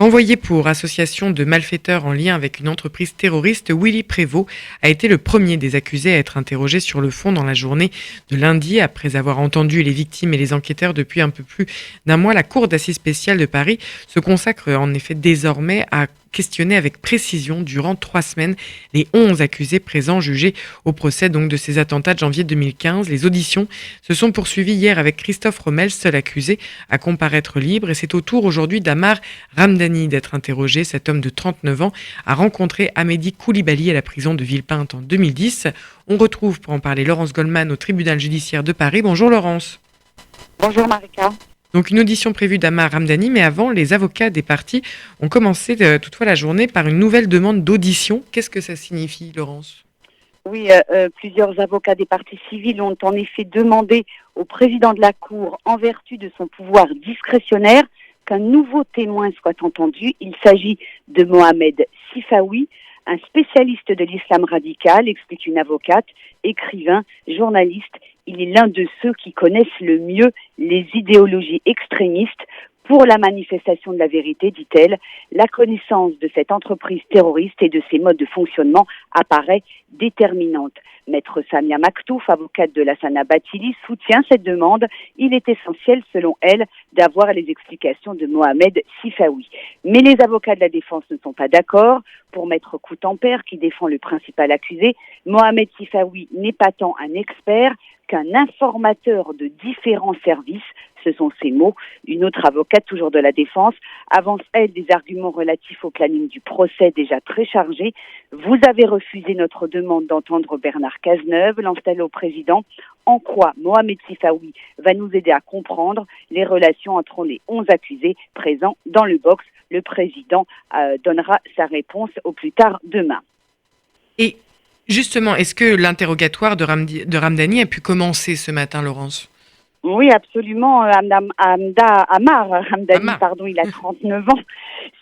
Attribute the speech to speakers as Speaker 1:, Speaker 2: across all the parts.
Speaker 1: Envoyé pour association de malfaiteurs en lien avec une entreprise terroriste, Willy Prévost a été le premier des accusés à être interrogé sur le fond dans la journée de lundi. Après avoir entendu les victimes et les enquêteurs depuis un peu plus d'un mois, la Cour d'assises spéciale de Paris se consacre en effet désormais à questionner avec précision durant 3 semaines les 11 accusés présents jugés au procès donc de ces attentats de janvier 2015. Les auditions se sont poursuivies hier avec Christophe Romel, seul accusé à comparaître libre, et c'est au tour aujourd'hui d'Amar Ramdani d'être interrogé. Cet homme de 39 ans a rencontré Amédi Koulibaly à la prison de Villepinte en 2010. On retrouve pour en parler Laurence Goldman au tribunal judiciaire de Paris. Bonjour Laurence.
Speaker 2: Bonjour Marika.
Speaker 1: Donc une audition prévue d'Amar Ramdani, mais avant, les avocats des parties ont commencé toutefois la journée par une nouvelle demande d'audition. Qu'est-ce que ça signifie, Laurence ?
Speaker 2: Oui, plusieurs avocats des parties civiles ont en effet demandé au président de la Cour, en vertu de son pouvoir discrétionnaire, qu'un nouveau témoin soit entendu. Il s'agit de Mohamed Sifawi, un spécialiste de l'islam radical, explique une avocate, écrivain, journaliste. Il est l'un de ceux qui connaissent le mieux les idéologies extrémistes. Pour la manifestation de la vérité, dit-elle, la connaissance de cette entreprise terroriste et de ses modes de fonctionnement apparaît déterminante. Maître Samia Maktouf, avocate de Lassana Bathily, soutient cette demande. Il est essentiel, selon elle, d'avoir les explications de Mohamed Sifawi. Mais les avocats de la défense ne sont pas d'accord. Pour Maître Coutempère, qui défend le principal accusé, Mohamed Sifawi n'est pas tant un expert qu'un informateur de différents services. Ce sont ses mots. Une autre avocate, toujours de la défense, avance, elle, des arguments relatifs au planning du procès déjà très chargé. Vous avez refusé notre demande d'entendre Bernard Cazeneuve, lance-t-elle au président. En quoi Mohamed Sifawi va nous aider à comprendre les relations entre les 11 accusés présents dans le box. Le président donnera sa réponse au plus tard demain.
Speaker 1: Et justement, est-ce que l'interrogatoire de Ramdani a pu commencer ce matin, Laurence ?
Speaker 2: Oui, absolument. Amar Ramdani, il a 39 ans.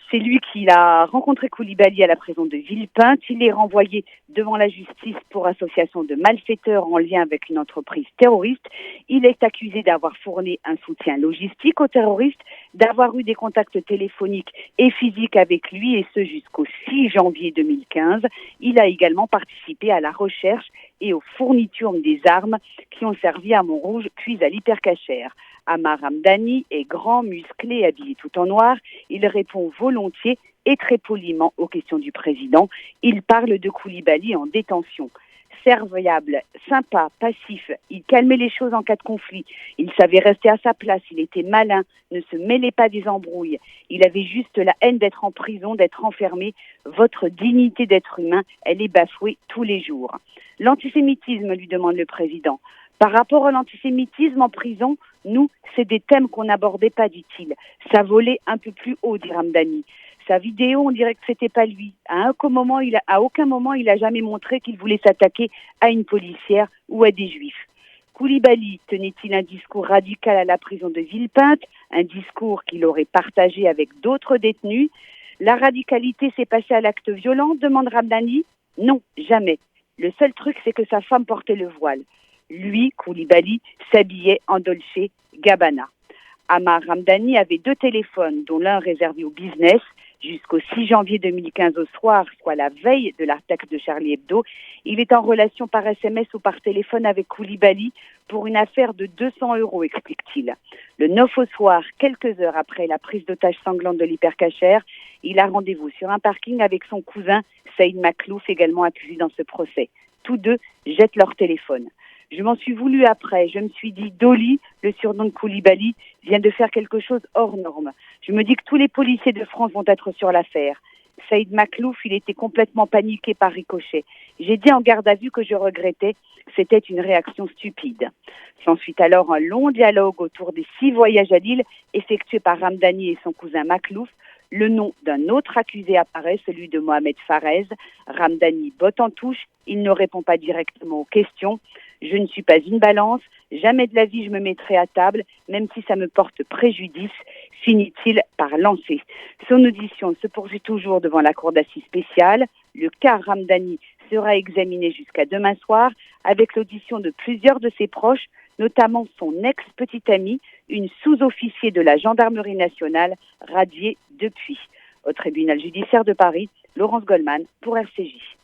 Speaker 2: C'est lui qui a rencontré Koulibaly à la prison de Villepinte. Il est renvoyé devant la justice pour association de malfaiteurs en lien avec une entreprise terroriste. Il est accusé d'avoir fourni un soutien logistique aux terroristes, d'avoir eu des contacts téléphoniques et physiques avec lui, et ce jusqu'au 6 janvier 2015. Il a également participé à la recherche et aux fournitures des armes qui ont servi à Montrouge, puis à l'hypercachère. Amar Ramdani est grand, musclé, habillé tout en noir. Il répond volontiers et très poliment aux questions du président. Il parle de Koulibaly en détention. Serviable, sympa, passif, il calmait les choses en cas de conflit. Il savait rester à sa place, il était malin, ne se mêlait pas des embrouilles. Il avait juste la haine d'être en prison, d'être enfermé. Votre dignité d'être humain, elle est bafouée tous les jours. L'antisémitisme, lui demande le président. Par rapport à l'antisémitisme en prison, nous, c'est des thèmes qu'on n'abordait pas, dit-il. Ça volait un peu plus haut, dit Ramdani. Sa vidéo, on dirait que c'était pas lui. À aucun moment, il a jamais montré qu'il voulait s'attaquer à une policière ou à des juifs. Koulibaly tenait-il un discours radical à la prison de Villepinte, un discours qu'il aurait partagé avec d'autres détenus? La radicalité s'est passée à l'acte violent, demande Ramdani. Non, jamais. Le seul truc, c'est que sa femme portait le voile. Lui, Koulibaly, s'habillait en Dolce Gabbana. Amar Ramdani avait 2 téléphones, dont l'un réservé au business. Jusqu'au 6 janvier 2015 au soir, soit la veille de l'attaque de Charlie Hebdo, il est en relation par SMS ou par téléphone avec Koulibaly pour une affaire de 200 €, explique-t-il. Le 9 au soir, quelques heures après la prise d'otage sanglante de l'hypercachère, il a rendez-vous sur un parking avec son cousin Saïd Maklouf, également accusé dans ce procès. Tous deux jettent leur téléphone. Je m'en suis voulu après. Je me suis dit, Dolly, le surnom de Koulibaly, vient de faire quelque chose hors norme. Je me dis que tous les policiers de France vont être sur l'affaire. Saïd Maklouf, il était complètement paniqué par ricochet. J'ai dit en garde à vue que je regrettais. C'était une réaction stupide. S'ensuit alors un long dialogue autour des 6 voyages à Lille effectués par Ramdani et son cousin Maklouf. Le nom d'un autre accusé apparaît, celui de Mohamed Farez. Ramdani botte en touche. Il ne répond pas directement aux questions. Je ne suis pas une balance, jamais de la vie je me mettrai à table, même si ça me porte préjudice, finit-il par lancer. Son audition se poursuit toujours devant la cour d'assises spéciale. Le cas Ramdani sera examiné jusqu'à demain soir, avec l'audition de plusieurs de ses proches, notamment son ex-petite amie, une sous-officier de la gendarmerie nationale, radiée depuis. au tribunal judiciaire de Paris. Laurence Goldman pour RCJ.